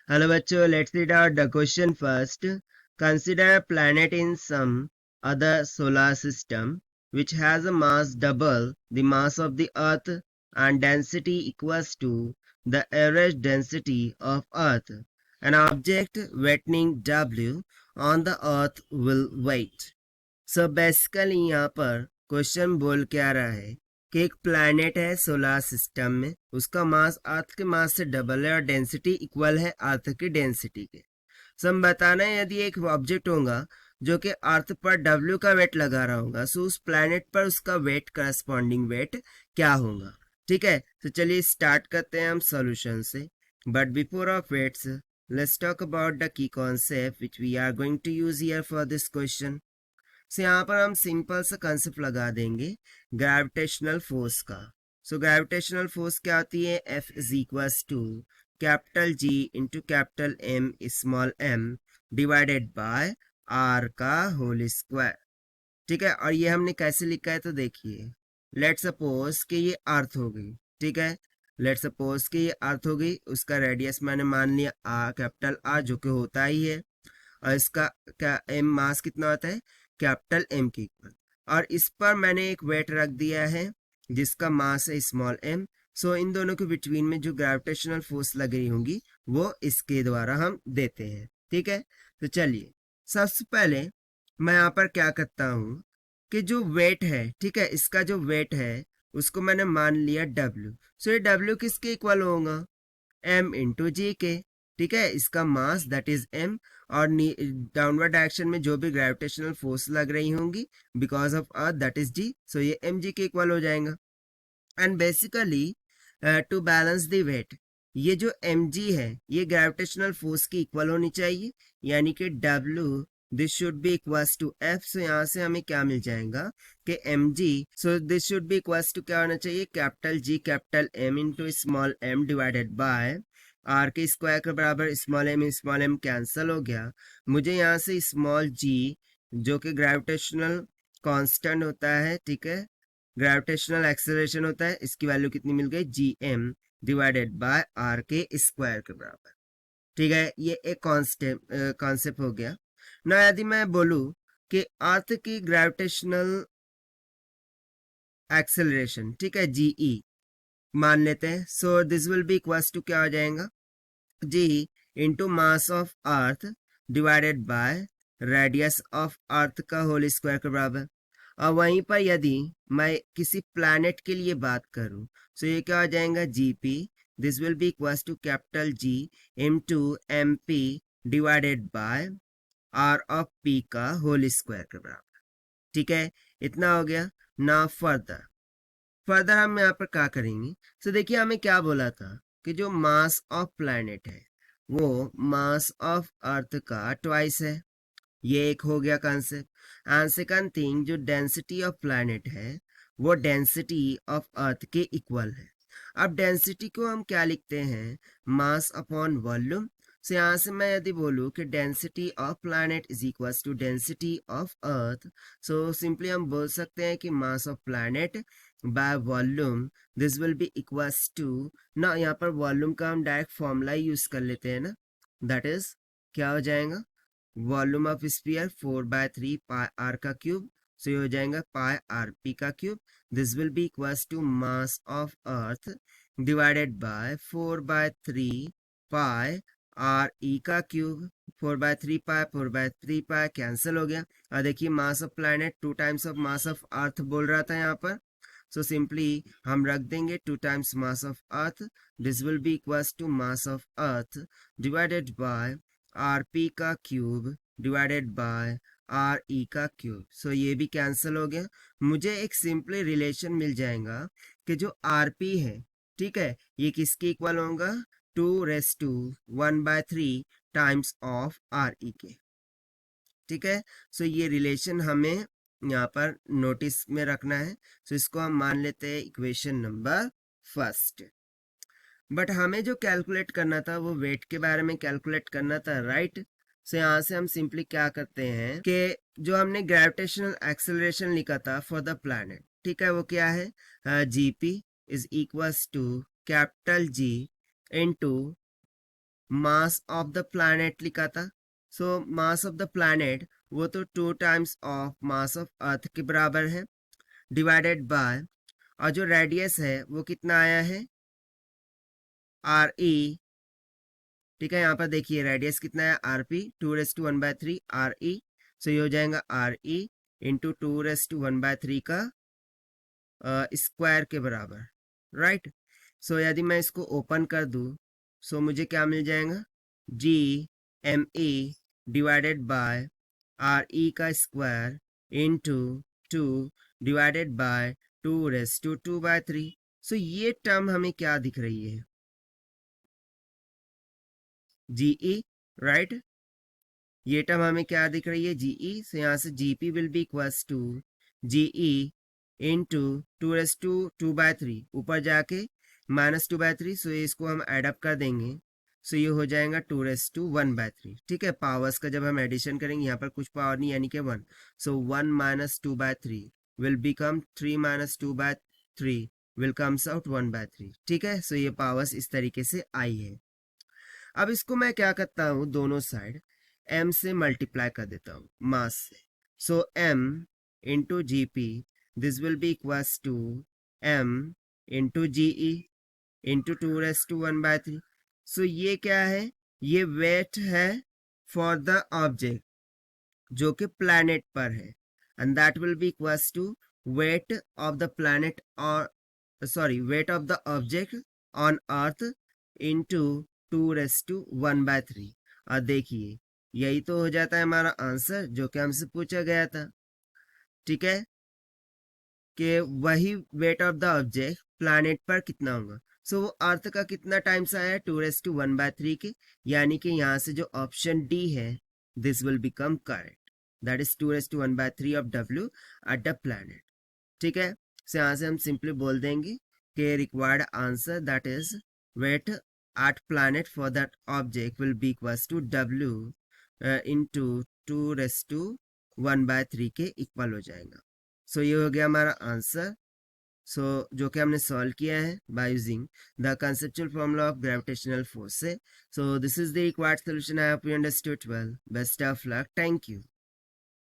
Hello बच्चों, let's read out the question first. Consider a planet in some other solar system which has a mass double the mass of the Earth and density equals to the average density of Earth. An object weighing W on the Earth will weight. So basically यहाँ पर question बोल के आ रहा है कि एक planet है solar system में, उसका मास अर्थ के मास से डबल है और डेंसिटी इक्वल है अर्थ की डेंसिटी के. सो हम बताना है यदि एक ऑब्जेक्ट होगा जो कि अर्थ पर डब्ल्यू का वेट लगा रहा होगा, सो उस प्लैनेट पर उसका वेट करस्पॉन्डिंग वेट क्या होगा. ठीक है, तो चलिए स्टार्ट करते हैं हम सॉल्यूशन से. But before of waits, let's talk about the key concept which we are going to use here for this question. So यहाँ पर हम सिंपल सा कंसेप्ट लगा देंगे ग्रेविटेशनल फोर्स का. सो ग्रेविटेशनल फोर्स क्या होती है? F is equals to capital G into capital M small m divided by R का होल स्क्वायर. ठीक है, और ये हमने कैसे लिखा है तो देखिए. लेट सपोज कि ये अर्थ हो गई. ठीक है, लेट सपोज कि ये अर्थ हो गई, उसका रेडियस मैंने मान लिया R, कैपिटल R, जो कि होता ही है, और इसका क्या एम मास कितना होता है? कैपिटल एम के इक्वल. और इस पर मैंने एक वेट रख दिया है जिसका मास है स्मॉल एम. सो इन दोनों के बिटवीन में जो ग्रेविटेशनल फोर्स लग रही होंगी वो इसके द्वारा हम देते हैं. ठीक है, तो चलिए सबसे पहले मैं यहाँ पर क्या करता हूँ कि जो वेट है, ठीक है, इसका जो वेट है उसको मैंने मान लिया W. सो ये W किसके इक्वल होगा? M इंटू जी के. ठीक है, इसका मास दैट इज M, और डाउनवर्ड डायरेक्शन में जो भी ग्रेविटेशनल फोर्स लग रही होंगी because of earth that is G, so ये mg के इक्वल हो जाएगा. And basically to balance the weight, ये जो mg है ये ग्रेविटेशनल फोर्स की इक्वल होनी चाहिए, यानी कि W this should be equals to F. So यहाँ से हमें क्या मिल जाएगा कि mg, so this should be equals to क्या होना चाहिए? Capital G capital M into small m divided by R के स्क्वायर के बराबर स्मॉल m कैंसिल हो गया. मुझे यहाँ से स्मॉल g जो कि ग्रेविटेशनल कांस्टेंट होता है, ठीक है, ग्रेविटेशनल एक्सेलरेशन होता है, इसकी वैल्यू कितनी मिल गई? gm डिवाइडेड बाय R के स्क्वायर के बराबर. ठीक है, ये एक कॉन्सेप्ट हो गया ना. यदि मैं बोलूं कि अर्थ की ग्रेविटेशनल एक्सेलरेशन, ठीक है, GE मान लेते हैं, so this will be equals to क्या हो जाएगा? G into mass of earth divided by radius of earth का होल स्क्वायर के बराबर. और वहीं पर यदि मैं किसी प्लैनेट के लिए बात करूं, तो ये क्या हो जाएगा? GP this will be equals to capital G into MP divided by R of P का होल स्क्वायर के बराबर. ठीक है, इतना हो गया ना. फर्दर हम यहाँ पर क्या करेंगे? तो देखिए हमें क्या बोला था कि जो मास ऑफ प्लैनेट है वो मास ऑफ अर्थ का ट्वाइस है. ये एक हो गया कंसेप्ट. एंड सेकंड थिंग, जो डेंसिटी ऑफ प्लैनेट है वो डेंसिटी ऑफ अर्थ के इक्वल है. अब डेंसिटी को हम क्या लिखते हैं? Mass upon volume. सो यहाँ से मैं यदि बोलूँ कि density of planet is equals to density of earth, so simply हम बोल सकते हैं कि mass of planet by volume this will be equals to ना. यहाँ पर वॉल्यूम का हम डायरेक्ट फॉर्मूला यूज कर लेते हैं ना, दैट इज क्या हो जाएगा? Volume of sphere 4/3 pi R का क्यूब. सो ये हो जाएगा पाई आर पी का cube. This will be equals to mass of earth divided by 4/3 pi R E का क्यूब. 4/3 पाई कैंसिल हो गया. और देखिए mass of planet 2 times of mass of earth बोल रहा था यहाँ पर, सो सिंपली हम रख देंगे 2 times mass of earth. This will be equals to mass of earth divided by R P का cube divided by R E का क्यूब. सो ये भी कैंसिल हो गया. मुझे एक सिंपली रिलेशन मिल जाएगा कि जो आर पी है, ठीक है, ये किसके इक्वल होगा? 2⁻1/3 टाइम्स ऑफ आर ई के. ठीक है, सो ये रिलेशन हमें यहाँ पर नोटिस में रखना है. सो इसको हम मान लेते हैं इक्वेशन नंबर फर्स्ट. बट हमें जो कैलकुलेट करना था वो वेट के बारे में कैलकुलेट करना था, राइट. सो यहाँ से हम सिंपली क्या करते हैं कि जो हमने ग्रेविटेशनल एक्सेलरेशन लिखा था फॉर द प्लैनेट, ठीक है, वो क्या है? GP is equals to capital G into mass of the planet लिखा था। So mass of the planet वो तो 2 times of mass of earth के बराबर है, डिवाइडेड बाय, और जो रेडियस है वो कितना आया है, आर ई। ठीक है, यहाँ पर देखिए रेडियस कितना है, आर पी, 2⁻⁻³ आर ई। सो ये हो जाएगा आर ई इंटू 2⁻⁻³ का स्क्वायर के बराबर, राइट। सो यदि मैं इसको ओपन कर दूं, सो मुझे क्या मिल जाएगा, G M E divided by R E का square into 2 divided by 2⁻²/3। So ये टर्म हमें क्या दिख रही है, जीई, राइट। ये टर्म हमें क्या दिख रही है, जीई। सो यहाँ से GP will be equals to GE into 2⁻²/3, ऊपर जाके -2/3। सो इसको हम एडअप कर देंगे, सो ये हो जाएगा 2⁻1/3। ठीक है, पावर्स का जब हम एडिशन करेंगे, यहाँ पर कुछ पावर नहीं यानी कि 1। सो 1 - 2/3 will become 3 - 2/3 will comes out 1/3। ठीक है, सो ये पावर्स इस तरीके से आई है। अब इसको मैं क्या करता हूँ, दोनों साइड m से मल्टीप्लाई कर देता हूँ मास से। So m into G P, this will be equals to m into G E into 2⁻1/3। So ये क्या है, ये वेट है फॉर द ऑब्जेक्ट जो कि प्लैनेट पर है, and that will be equals to weight of the planet और weight of the object on earth into 2⁻1/3। और देखिए यही तो हो जाता है हमारा आंसर जो कि हमसे पूछा गया था। ठीक है, कि वही wait of the object planet पर कितना होगा। सो वो अर्थ का कितना टाइम्स आया है, 2⁻1/3 के, यानी कि यहाँ से जो ऑप्शन डी है, this will become correct, that is 2⁻1/3 of W at the planet. ठीक है, सो यहाँ से हम सिंपली बोल देंगे कि required answer that is weight at planet for that object will be equals to W into 2⁻1/3 के इक्वल हो जाएगा। सो ये हो गया हमारा आंसर, जो कि हमने सॉल्व किया है by using the conceptual formula of gravitational force से। So this is the required solution. I hope you understood well. Best of luck, thank you.